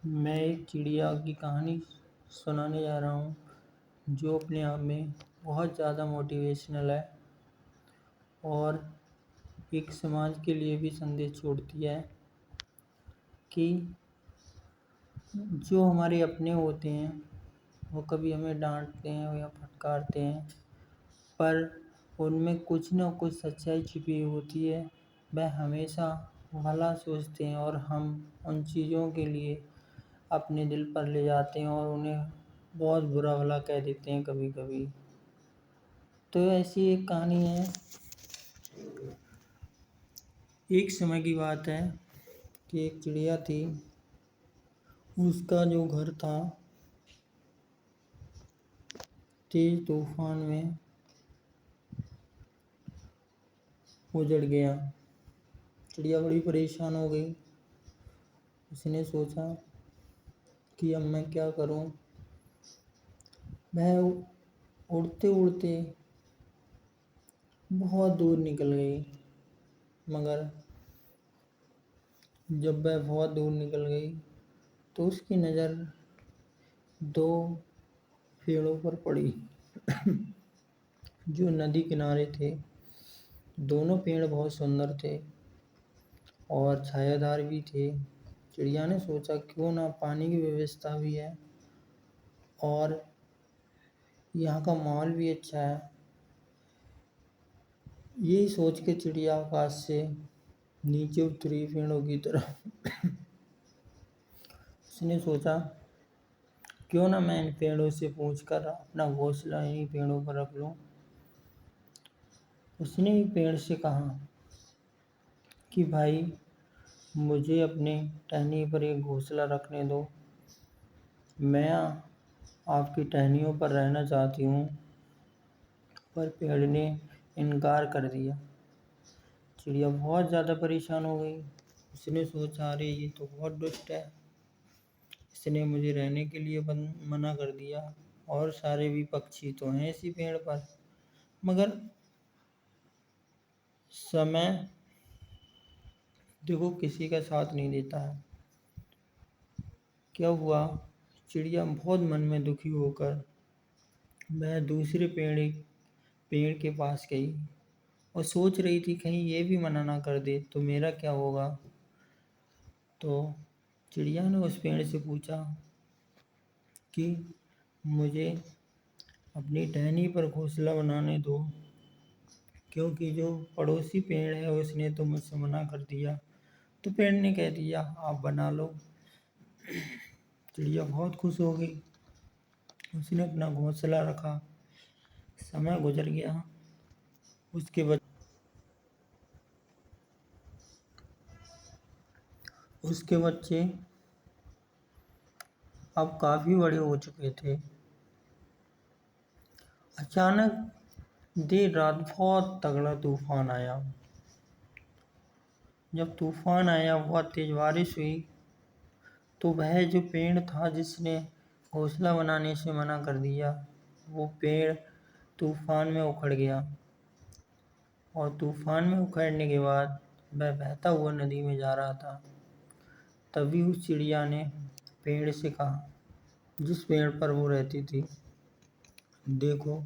मैं एक चिड़िया की कहानी सुनाने जा रहा हूँ जो अपने आप में बहुत ज़्यादा मोटिवेशनल है और एक समाज के लिए भी संदेश छोड़ती है कि जो हमारे अपने होते हैं वो कभी हमें डांटते हैं या फटकारते हैं, पर उनमें कुछ ना कुछ सच्चाई छिपी होती है। वह हमेशा भला सोचते हैं और हम उन चीज़ों के लिए अपने दिल पर ले जाते हैं और उन्हें बहुत बुरा भला कह देते हैं कभी कभी। तो ऐसी एक कहानी है। एक समय की बात है कि एक चिड़िया थी। उसका जो घर था तेज तूफान में उजड़ गया। चिड़िया बड़ी परेशान हो गई। उसने सोचा कि अब मैं क्या करूं। वह उड़ते उड़ते बहुत दूर निकल गई, मगर जब वह बहुत दूर निकल गई तो उसकी नज़र दो पेड़ों पर पड़ी जो नदी किनारे थे। दोनों पेड़ बहुत सुंदर थे और छायादार भी थे। चिड़िया ने सोचा क्यों ना, पानी की व्यवस्था भी है और यहाँ का माहौल भी अच्छा है। यही सोच के चिड़िया आकाश से नीचे उतरी पेड़ों की तरफ। उसने सोचा क्यों ना मैं इन पेड़ों से पूछ कर अपना घोंसला इन्हीं पेड़ों पर रख लूं। उसने एक पेड़ से कहा कि भाई, मुझे अपने टहनी पर एक घोंसला रखने दो। मैं आपकी टहनियों पर रहना चाहती हूँ। पर पेड़ ने इनकार कर दिया। चिड़िया बहुत ज़्यादा परेशान हो गई। उसने सोचा अरे ये तो बहुत दुष्ट है, इसने मुझे रहने के लिए मना कर दिया। और सारे भी पक्षी तो हैं इसी पेड़ पर, मगर समय देखो किसी का साथ नहीं देता है। क्या हुआ, चिड़िया बहुत मन में दुखी होकर वह दूसरे पेड़ के पास गई और सोच रही थी कहीं ये भी मना ना कर दे तो मेरा क्या होगा। तो चिड़िया ने उस पेड़ से पूछा कि मुझे अपनी टहनी पर घोंसला बनाने दो, क्योंकि जो पड़ोसी पेड़ है उसने तो मुझसे मना कर दिया। तो पेड़ ने कह दिया आप बना लो। चिड़िया बहुत खुश हो गई। उसने अपना घोंसला रखा। समय गुजर गया। उसके बच उसके बच्चे अब काफ़ी बड़े हो चुके थे। अचानक देर रात बहुत तगड़ा तूफान आया। जब तूफान आया, बहुत तेज बारिश हुई, तो वह जो पेड़ था जिसने घोंसला बनाने से मना कर दिया, वो पेड़ तूफान में उखड़ गया। और तूफान में उखड़ने के बाद वह बहता हुआ नदी में जा रहा था। तभी उस चिड़िया ने पेड़ से कहा, जिस पेड़ पर वो रहती थी, देखो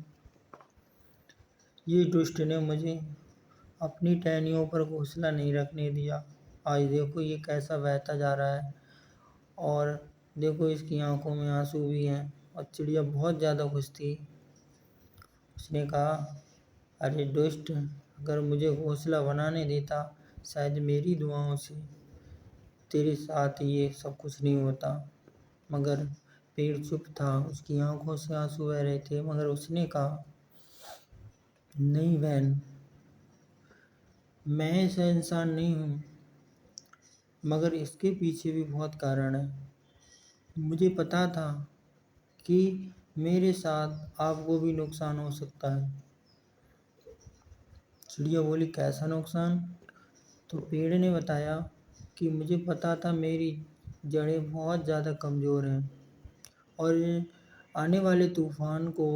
ये दुष्ट ने मुझे अपनी टहनियों पर घोंसला नहीं रखने दिया। आज देखो ये कैसा बहता जा रहा है और देखो इसकी आंखों में आंसू भी हैं। और चिड़िया बहुत ज़्यादा खुश थी। उसने कहा अरे दुष्ट, अगर मुझे घोंसला बनाने देता शायद मेरी दुआओं से तेरे साथ ये सब कुछ नहीं होता। मगर पेड़ चुप था, उसकी आंखों से आंसू बह रहे थे, मगर उसने कहा नहीं बहन, मैं ऐसा इंसान नहीं हूँ, मगर इसके पीछे भी बहुत कारण है। मुझे पता था कि मेरे साथ आपको भी नुकसान हो सकता है। चिड़िया बोली कैसा नुकसान। तो पेड़ ने बताया कि मुझे पता था मेरी जड़ें बहुत ज़्यादा कमज़ोर हैं और आने वाले तूफान को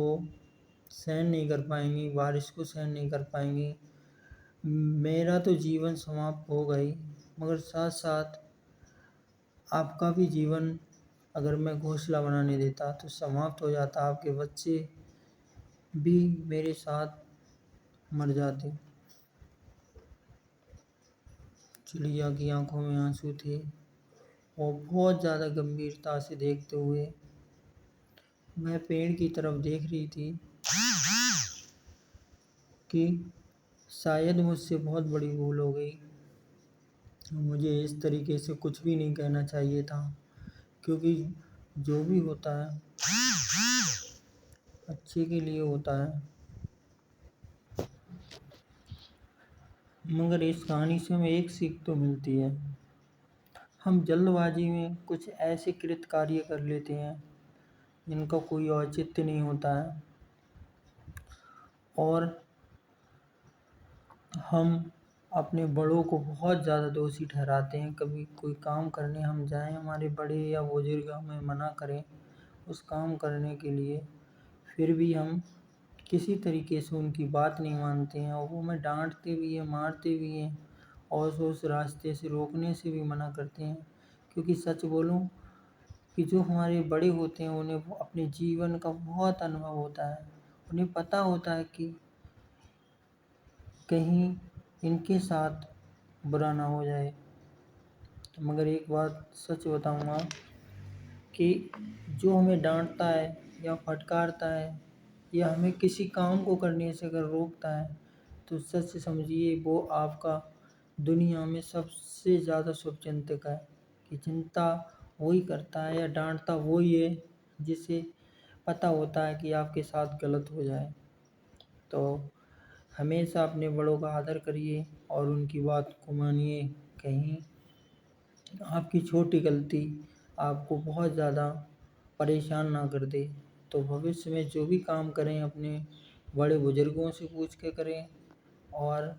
सहन नहीं कर पाएंगी, बारिश को सहन नहीं कर पाएंगी। मेरा तो जीवन समाप्त हो गई, मगर साथ साथ आपका भी जीवन अगर मैं घोंसला बनाने देता तो समाप्त हो जाता, आपके बच्चे भी मेरे साथ मर जाते। चिड़िया की आंखों में आंसू थे और बहुत ज़्यादा गंभीरता से देखते हुए वह पेड़ की तरफ देख रही थी कि शायद मुझसे बहुत बड़ी भूल हो गई। मुझे इस तरीके से कुछ भी नहीं कहना चाहिए था, क्योंकि जो भी होता है अच्छे के लिए होता है। मगर इस कहानी से हमें एक सीख तो मिलती है, हम जल्दबाजी में कुछ ऐसे कृत कार्य कर लेते हैं जिनका कोई औचित्य नहीं होता है, और हम अपने बड़ों को बहुत ज़्यादा दोषी ठहराते हैं। कभी कोई काम करने हम जाएं, हमारे बड़े या बुजुर्ग हमें मना करें उस काम करने के लिए, फिर भी हम किसी तरीके से उनकी बात नहीं मानते हैं, और वो हमें डांटते भी हैं, मारते भी हैं, और उस रास्ते से रोकने से भी मना करते हैं। क्योंकि सच बोलूं कि जो हमारे बड़े होते हैं उन्हें अपने जीवन का बहुत अनुभव होता है, उन्हें पता होता है कि कहीं इनके साथ बुरा ना हो जाए। मगर एक बात सच बताऊंगा कि जो हमें डांटता है या फटकारता है या हमें किसी काम को करने से अगर रोकता है, तो सच समझिए वो आपका दुनिया में सबसे ज़्यादा शुभचिंतक है। कि चिंता वही करता है या डांटता वही है जिसे पता होता है कि आपके साथ गलत हो जाए। तो हमेशा अपने बड़ों का आदर करिए और उनकी बात को मानिए। कहीं आपकी छोटी गलती आपको बहुत ज़्यादा परेशान ना कर दे। तो भविष्य में जो भी काम करें अपने बड़े बुजुर्गों से पूछ के करें और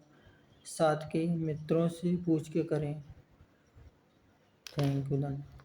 साथ के मित्रों से पूछ के करें। थैंक यू धन्यवाद।